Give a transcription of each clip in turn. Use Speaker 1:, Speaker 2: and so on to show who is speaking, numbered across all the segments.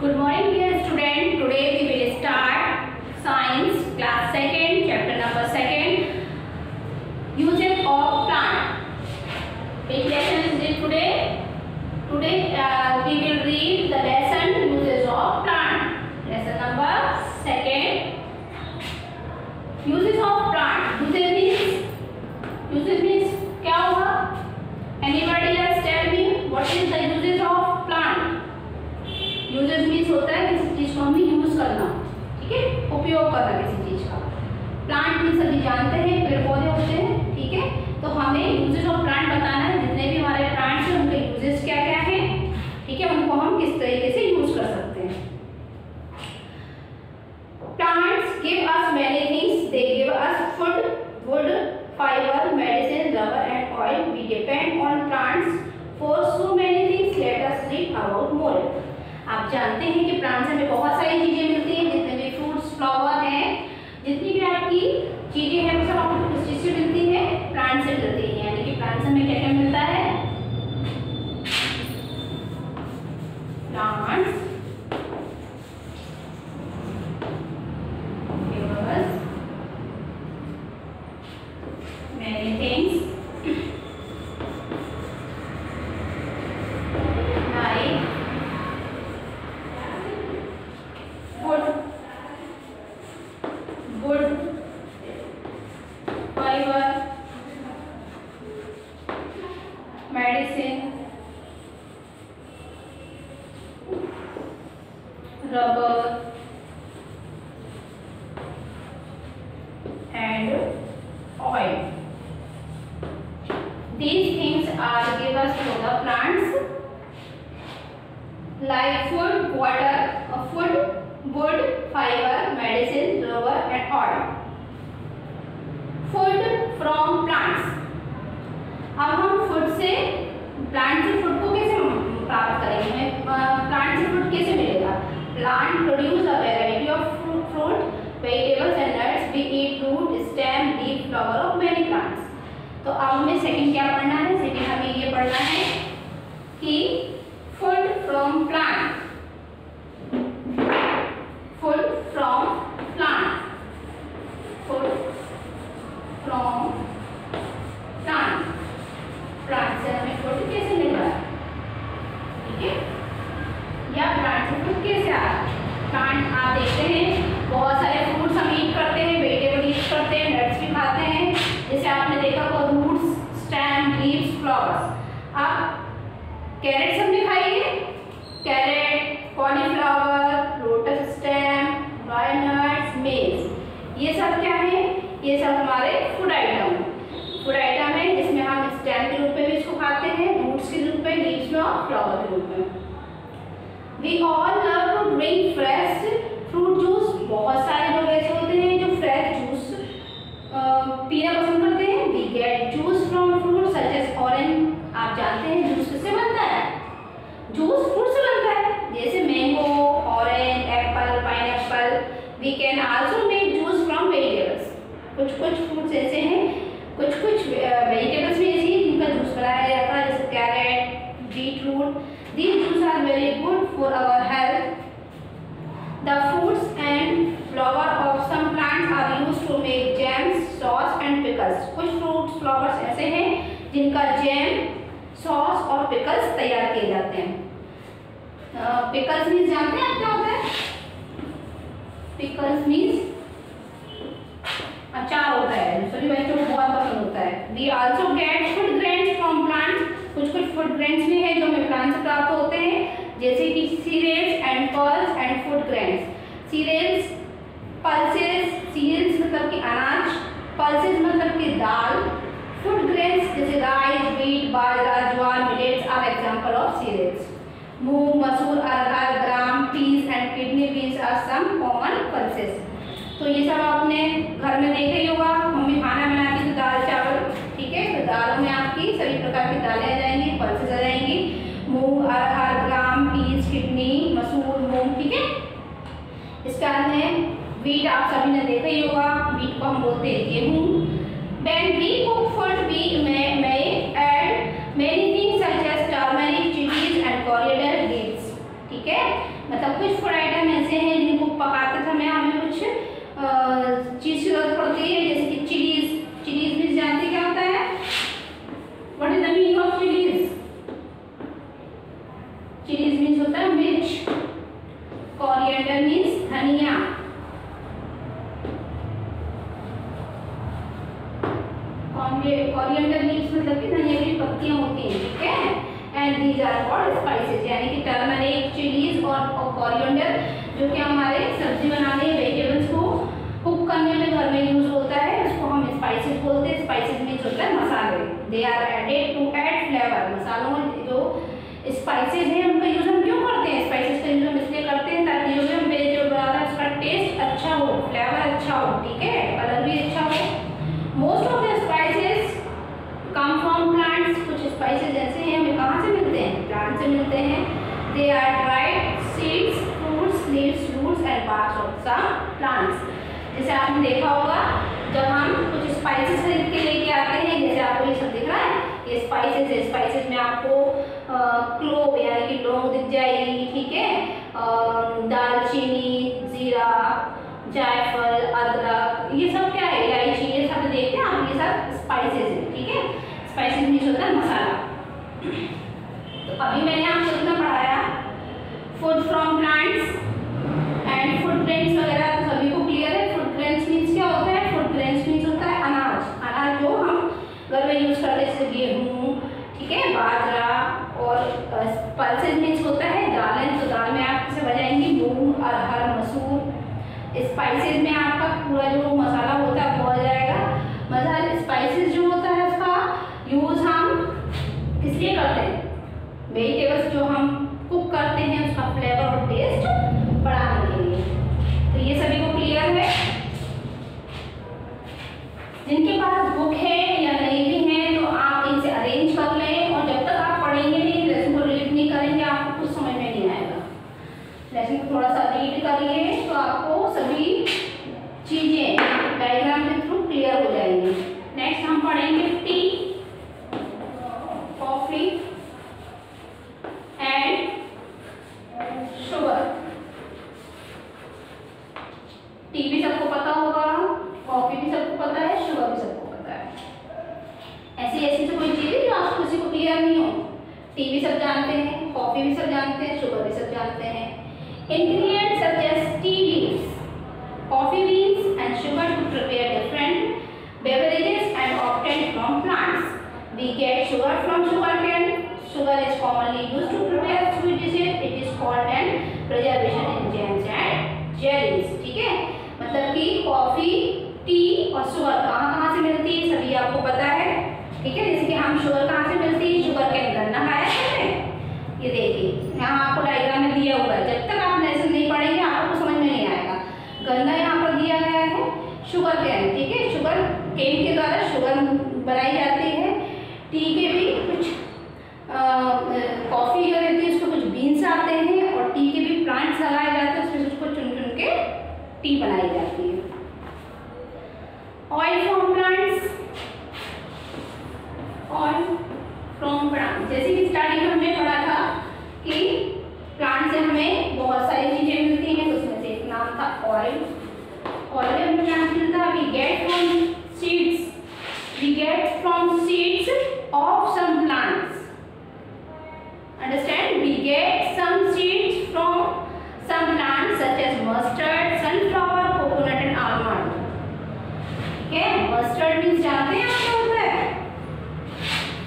Speaker 1: Good morning dear student. Today we will start science class 2nd chapter number 2nd uses of plant. Which lesson is it today? Today we will read the lesson uses of plant. Lesson number 2nd uses of plant. Uses means क्या होगा? Anybody else tell me what is the uses of plant? Uses means होता है किसी चीज को हमें use करना, ठीक है, उपयोग करना किसी चीज का। प्लांट भी सभी जानते हैं पेड़ पौधे होते हैं, ठीक है, तो हमें यूजेस ऑफ प्लांट बताना है। जितने भी हमारे प्लांट्स हैं उनके यूजेस क्या क्या हैं, ठीक है, उनको हम किस तरीके से यूज कर सकते हैं। Plants give us many things, they give us food, wood, fibre, medicine, rubber and oil. We depend on plants for so many things, let us read about more. आप जानते हैं कि प्लांट से हमें बहुत सारी चीजें मिलती हैं, जितने भी फ्रूट्स, फ्लावर हैं, जितनी भी आपकी चीजें हैं वो सब आपको किस चीज से मिलती है? प्लांट से मिलती है। यानी कि प्लांट से हमें क्या क्या मिलता है? Plants give us many things medicine, rubber and oil. These things are given to the plants like food, water, wood, fiber, medicine, rubber and oil. Food from plants. अब हम फूड से, प्लांट से फूड को कैसे प्राप्त करेंगे? Plant से food कैसे मिलेगा? Plant produce a variety of fruit, vegetables and nuts. We eat root, stem, leaf, flower of many plants. तो अब हमें सेकंड क्या पढ़ना है? सेकंड हमें ये पढ़ना है कि food from plant, food from plant, food from plant. Plant से हमें फूड कैसे मिल रहा है, ठीक है, या प्लांट से फूड कैसे आ रहा है? प्लांट आप देखते हैं बहुत सारे फ्रूट्स हम ईट करते हैं, वेजिटेबल ईट करते हैं, नट्स भी खाते हैं। जैसे आपने देखा होगा रूट्स, स्टेम, लीव्स, फ्लावर्स। आप कैरेट्स हमने खाई है, कैरेट, कॉलीफ्लावर, लोटस स्टेम, वालनट्स, मेज, ये सब क्या है? ये सब हमारे फूड आइटम है। फूड आइटम है जिसमें हम स्टेम के रूप में भी इसको खाते हैं, रूट्स के रूप में, लीव्स में और फ्लावर के रूप में। We all love to drink fresh fruit juice. बहुत सारे लोग ऐसे होते हैं जो फ्रेश जूस पीना पसंद करते हैं। We get juice from fruit such as orange. आप जानते हैं जूस किससे बनता है? जूस फ्रूट से बनता है, जैसे mango, orange, apple, pineapple. We can also make juice from vegetables. कुछ फ्रूट्स ऐसे हैं, कुछ वेजिटेबल्स भी ऐसी हैं जिनका जूस बनाया जाता है, जैसे carrot, beetroot. These juices are very good for our health. The fruits and flower of some plants are used to make jams, sauce and pickles. कुछ fruits, flowers ऐसे हैं जिनका जैम, सॉस और पिकल्स तैयार किए जाते हैं। पिकल्स मीन्स जानते हैं आप क्या होता है? पिकल्स मीन्स अचार होता है, सभी बच्चों को बहुत पसंद होता है। We also get food grains from plants. कुछ फूड ग्रेन्स भी हैं जो हमें प्लांट से प्राप्त होते हैं, जैसे कि cereals and pulse and food grains. Cereals, pulses, cereals मतलब कि अनाज, पल्सेस मतलब कि दाल। फूड ग्रेन्स जैसे राइस, व्हीट, बाजरा, ज्वार, millets are example of cereals. मूंग, मसूर, अरहर, gram, peas and kidney beans are some common pulses. तो ये सब आपने घर में देखा ही होगा, मम्मी खाना बनाती तो दाल चावल, ठीक है, तो दालों में आपकी सभी प्रकार की दालें आ जाएंगी, पल्सेस आ जाएंगी, मूंग, अरहर, ग्राम, पीस, किडनी, मसूर, मूंग, ठीक है। इसके बाद में वीट आप सभी ने देखा ही होगा, वीट को हम बोलते हैं गेहूँ। When we cook food, we may add many things such as turmeric, chilies and coriander leaves, ठीक है, मतलब कुछ these are called spices, यानी कि टर्मरिक, चिलीज और कोरिएंडर जो कि हमारे सब्जी बनाने वेजिटेबल्स को कुक करने में घर में यूज होता है, उसको हम स्पाइसेस बोलते हैं। स्पाइसेस मीन्स होता है मसाले। They are added to add flavour. मसालों में जो स्पाइसेस हैं उनका यूज हम क्यों करते हैं? स्पाइसेस का यूज हम इसलिए करते हैं ताकि जो भी हम वेजिटेबल बना रहे हैं उसका टेस्ट अच्छा हो, फ्लेवर अच्छा हो, ठीक है, कलर भी अच्छा हो। Most of the spices come from plants. कुछ स्पाइसेस ऐसे हैं हमें कहाँ से मिलते हैं? प्लांट से मिलते हैं। They are dried seeds, fruits, leaves, roots and parts of some plants. जैसे आपने देखा होगा जब हम कुछ स्पाइसेस खरीद के लेके आते हैं, जैसे आपको ये सब दिख रहा है, ये स्पाइसेस है। स्पाइसेस में आपको क्लोव यानी कि लौंग दिख जाएगी, ठीक है, दालचीनी, जीरा, जायफल, अदरक, ये सब क्या है? इलायची, ये सब देखते हैं आप, ये सब स्पाइसेस है, ठीक है। स्पाइसेस मीन्स होता है मसाला। तो अभी मैंने आपको इतना पढ़ाया food from plants and food grains वगैरह, तो सभी को क्लियर है। फूड ग्रेन्स मीन्स क्या होता है? फूड ग्रेन्स मीन्स होता है अनाज। अनाज जो हम घर में यूज करते हैं, जैसे गेहूँ, ठीक है, बाजरा। और पल्सेस मीन्स होता है दालें। तो दाल में आप किसे बजाएंगे? मूंग, अरहर, मसूर। स्पाइसेस में आपका पूरा जो मसाला होता है वो आ जाएगा। मसाला स्पाइसेस जो होता है उसका यूज हम इसलिए करते हैं, वेजिटेबल्स जो हम कुक करते हैं उसका फ्लेवर और टेस्ट बढ़ाने के लिए। तो ये सभी को क्लियर है? जिनके पास बुक है या नहीं भी है तो आप इनसे अरेंज कर लें, और जब तक आप पढ़ेंगे नहीं, लेसन को रिलेट नहीं करेंगे, आपको कुछ समझ में नहीं आएगा। लेसन को थोड़ा सा रीड करिए तो आपको सभी चीजें डायग्राम के थ्रू क्लियर हो जाएंगी। नेक्स्ट हम पढ़ेंगे T, coffee and sugar. T भी सबको पता होगा, कॉफी भी सबको पता है, शुगर भी सबको पता है। ऐसी ऐसी तो कोई चीज है जो आपको किसी को क्लियर नहीं हो। टी भी सब जानते हैं, कॉफी भी सब जानते हैं, शुगर भी सब जानते हैं। Ingredients such as tea leaves, coffee beans and sugar to prepare different beverages and obtained from plants. We get sugar from sugarcane. Sugar is commonly used to prepare sweet dishes. It is called an preservation in jams and jellies. ठीक है, मतलब कि coffee, T और sugar कहाँ से मिलती है सभी आपको पता है, ठीक है। जैसे कि हम शुगर कहाँ से मिलती है? शुगरकेन। गन्ना खाया है? ये देखिए यहाँ आपको डायग्राम में दिया हुआ है। जब तक आप लेसन नहीं पढ़ेंगे आपको समझ में नहीं आएगा। गन्ना यहाँ पर दिया गया है, शुगर कैन, ठीक है। शुगर केन के द्वारा शुगर बनाई जाती है। टी के भी कुछ कॉफ़ी जो रहती है उसको कुछ बीन्स आते हैं, और टी के भी प्लांट्स लगाए जाते हैं, उसमें उसको चुन चुन के टी बनाई जाती है। Oil from plants, oil from plants, जैसे कि स्टार्टिंग में हमने पढ़ा था कि प्लांट से हमें बहुत सारी चीजें मिलती हैं, तो उसमें से एक नाम था ऑयल। ऑयल हमें क्या मिलता है? We get from seeds, we get from seeds of some plants. Understand? We get some seeds from some plants such as mustard, sunflower, coconut and almond. ठीक है, मस्टर्ड मीन्स जानते हैं आप क्या होता है?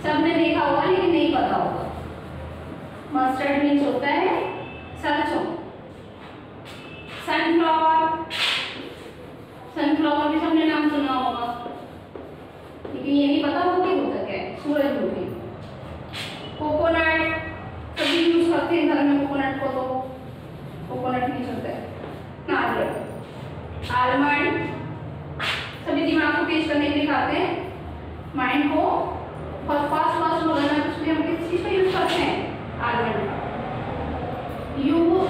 Speaker 1: सबने देखा होगा लेकिन नहीं पता होगा। मस्टर्ड मीन्स होता है सरसों। सनफ्लावर, सनफ्लावर भी सबने नाम सुना होगा, लेकिन ये नहीं पता होगा कि होता क्या है। सूरजमुखी। कोकोनट सभी यूज करते हैं घर में कोकोनट को, तो कोकोनट मीन्स होता है नारियल। आलमंड सभी दिमाग को तेज करने के लिए खाते हैं, माइंड को फास्ट बनाना, उसमें हम किस चीज का यूज करते हैं? आलमंड का।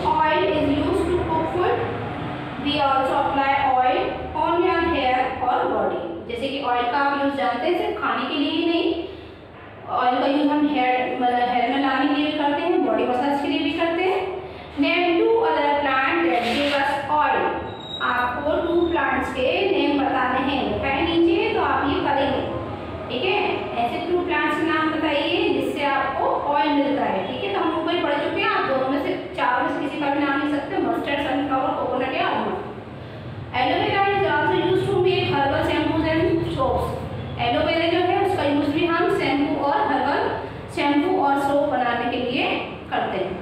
Speaker 1: Oil is used to cook food. We also apply oil on your hair or body. जैसे कि ऑयल का आप यूज जानते हैं सिर्फ खाने के लिए ही नहीं, ऑयल का यूज हम हेयर में लगाने के लिए भी करते हैं, बॉडी मसाज के लिए भी करते हैं। Name 2 other plant that give us oil. आपको 2 प्लांट्स के नेम बताने हैं, लिखा है नीचे, तो आप ये करेंगे, ठीक है। ऐसे 2 प्लांट्स के नाम बताइए जिससे आपको ऑयल मिलता है, ठीक है। तो हम ऊपर पढ़ चुके हैं, आप दोनों में से 4 में से किसी का भी नाम लिख सकते हैं, मस्टर्ड, सनफ्लावर, कोकोनट या almond. Aloe vera is also used to make herbal shampoos and soaps. Aloe vera जो है उसका यूज भी हम शैम्पू और हर्बल शैम्पू और सोप बनाने के करते हैं।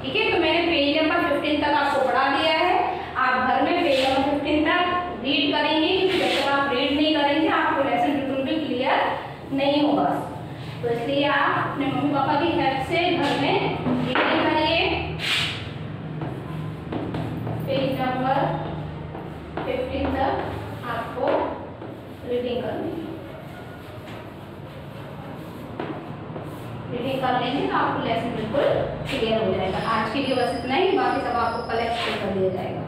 Speaker 1: ठीक है, तो मैंने पेज नंबर 15 तक आपको पढ़ा दिया है। आप घर में पेज नंबर 15 तक रीड करेंगे, क्योंकि जब तक आप रीड नहीं करेंगे आपको लेसन बिल्कुल भी क्लियर नहीं होगा। तो इसलिए आप अपने मम्मी पापा की हेल्प से घर में रीडिंग करिए। पेज नंबर 15 तक आपको रीडिंग करनी है। रीडिंग कर लेंगे तो आपको लेसन बिल्कुल क्लियर हो जाएगा। आज के लिए बस इतना ही, बाकी सब आपको कल एक्सप्लेन कर दिया जाएगा।